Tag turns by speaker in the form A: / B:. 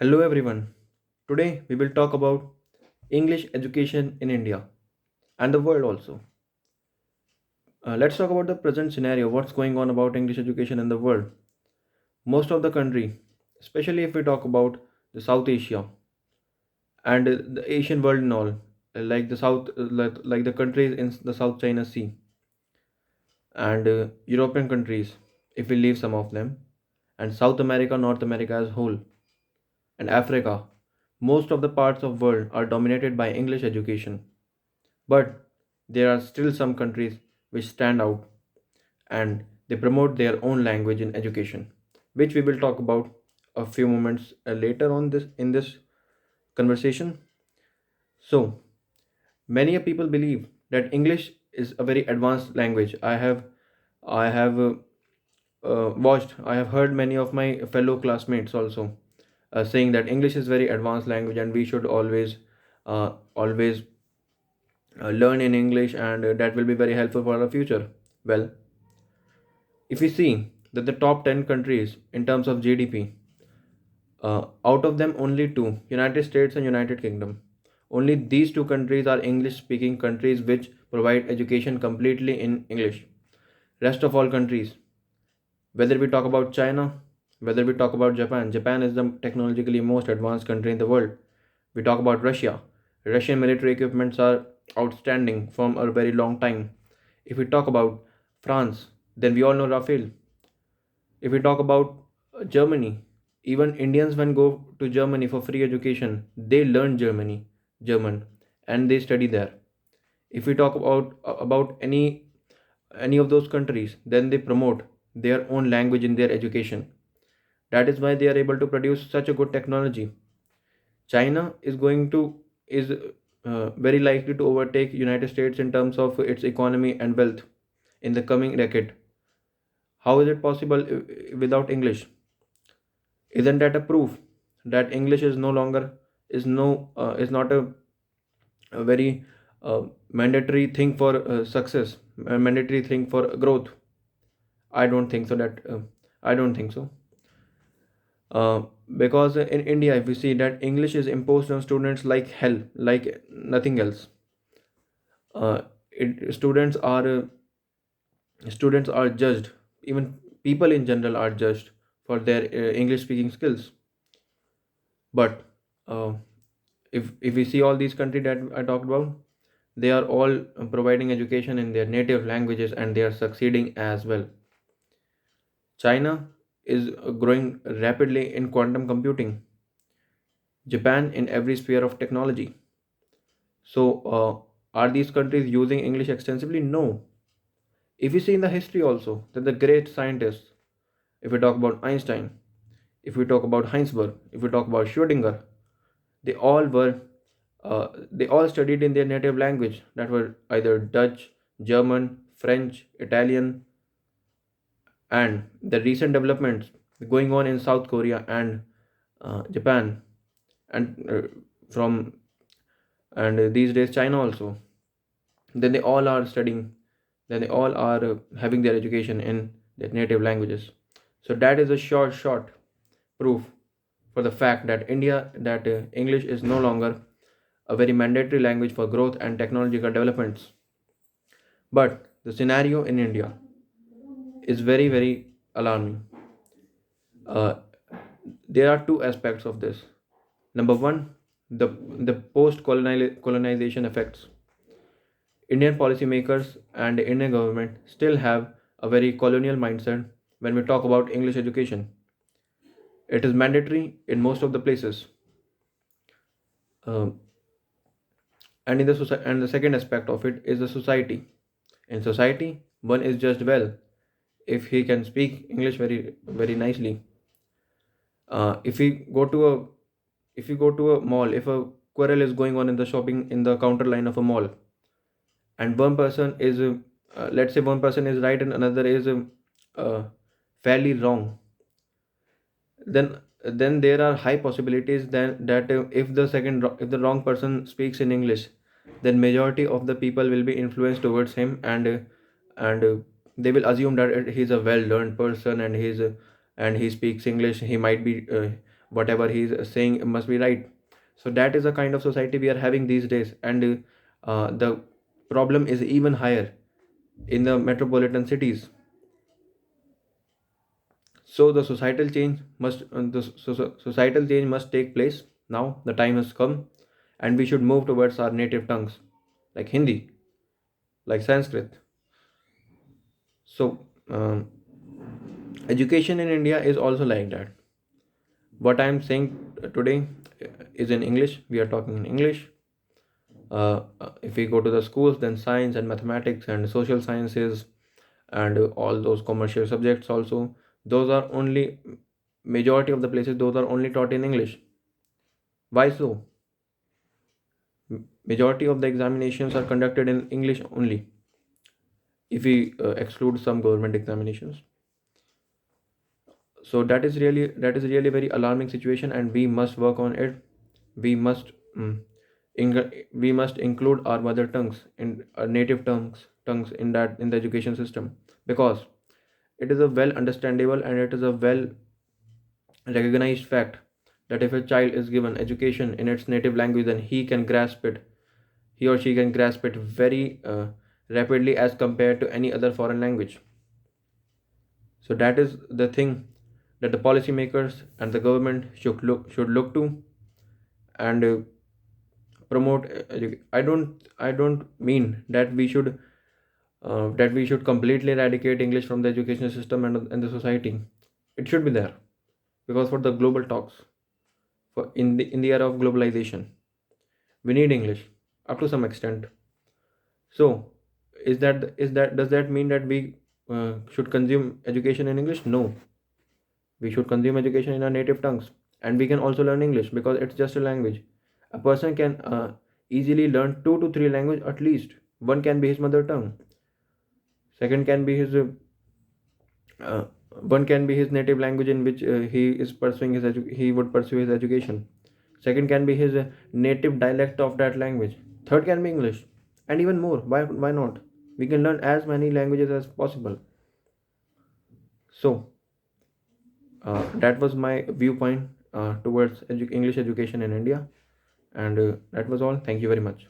A: Hello everyone. Today we will talk about English education in India and the world also. Let's talk about the present scenario, what's going on about English education in the world. Most of the country, especially if we talk about the South Asia and the Asian world and all, like the like the countries in the South China Sea and European countries, if we leave some of them, and South America, North America as whole, and Africa, most of the parts of world are dominated by English education. But there are still some countries which stand out and they promote their own language in education, which we will talk about a few moments later on this in this conversation. So, many a people believe that English is a very advanced language. I have watched, I have heard many of my fellow classmates also saying that English is very advanced language and we should always learn in English and that will be very helpful for our future. Well, if we see that the top 10 countries in terms of GDP, out of them only two, United States and United Kingdom, only these two countries are English speaking countries which provide education completely in English. Rest of all countries, whether we talk about China, whether we talk about Japan, Japan is the technologically most advanced country in the world. We talk about Russia. Russian military equipments are outstanding from a very long time. If we talk about France, then we all know Rafael. If we talk about Germany, even Indians when go to Germany for free education, they learn German, and they study there. If we talk about any of those countries, then they promote their own language in their education. That is why they are able to produce such a good technology. China is very likely to overtake United States in terms of its economy and wealth in the coming decade. How is it possible without English? Isn't that a proof that English is no longer is not a very mandatory thing for success, a mandatory thing for growth? I don't think so. I don't think so. Uh, because in India, if we see that English is imposed on students like hell, like nothing else. Uh, students are judged. Even people in general are judged for their English speaking skills. But uh, if we see all these countries that I talked about, they are all providing education in their native languages and they are succeeding as well. China is growing rapidly in quantum computing. Japan in every sphere of technology. So, are these countries using English extensively? No. If we see in the history also that the great scientists, if we talk about Einstein, if we talk about Heinsberg, if we talk about Schrödinger, they all were they all studied in their native language that were either Dutch, German, French, Italian, and the recent developments going on in South Korea and Japan and from and these days China also. Then they all are studying. Then they all are having their education in their native languages. So that is a short proof for the fact that English is no longer a very mandatory language for growth and technological developments. But the scenario in India is very alarming. Uh, there are two aspects of this. Number one, the post colonization effects. Indian policymakers and the Indian government still have a very colonial mindset when we talk about English education. It is mandatory in most of the places. Um, and in the society, and the second aspect of it is the society. In society, one is judged well if he can speak English very nicely. If we go to a if you go to a mall, if a quarrel is going on in the shopping in the counter line of a mall, and one person is let's say one person is right and another is uh, fairly wrong, then there are high possibilities then that if the wrong person speaks in English, then majority of the people will be influenced towards him and they will assume that he's a well learned person and he speaks English. He might be whatever he's saying must be right. So that is the kind of society we are having these days, and the problem is even higher in the metropolitan cities. So the societal change must take place now. The time has come, and we should move towards our native tongues, like Hindi, like Sanskrit. So education in India is also like that. What I'm saying today is in English. We are talking in English. If we go to the schools, then science and mathematics and social sciences and all those commercial subjects also, those are only, majority of the places those are only taught in English. Why so? Majority of the examinations are conducted in English only, if we exclude some government examinations. So that is really a very alarming situation, and we must work on it. We must we must include our mother tongues in our native tongues in the education system, because it is a well understandable and it is a well recognized fact that if a child is given education in its native language, then he or she can grasp it very rapidly as compared to any other foreign language. So that is the thing that the policymakers and the government should look to, and promote. I don't mean that we should completely eradicate English from the education system and the society. It should be there, because for the global talks, for in the era of globalization, we need English up to some extent. So, is that does that mean that we should consume education in English? No, we should consume education in our native tongues, and we can also learn English because it's just a language. A person can easily learn two to three language at least. One can be his mother tongue. Second can be his uh, one can be his native language in which he would pursue his education. Second can be his native dialect of that language. Third can be English, and even more. Why not? We can learn as many languages as possible. So that was my viewpoint towards English education in India, and that was all. Thank you very much.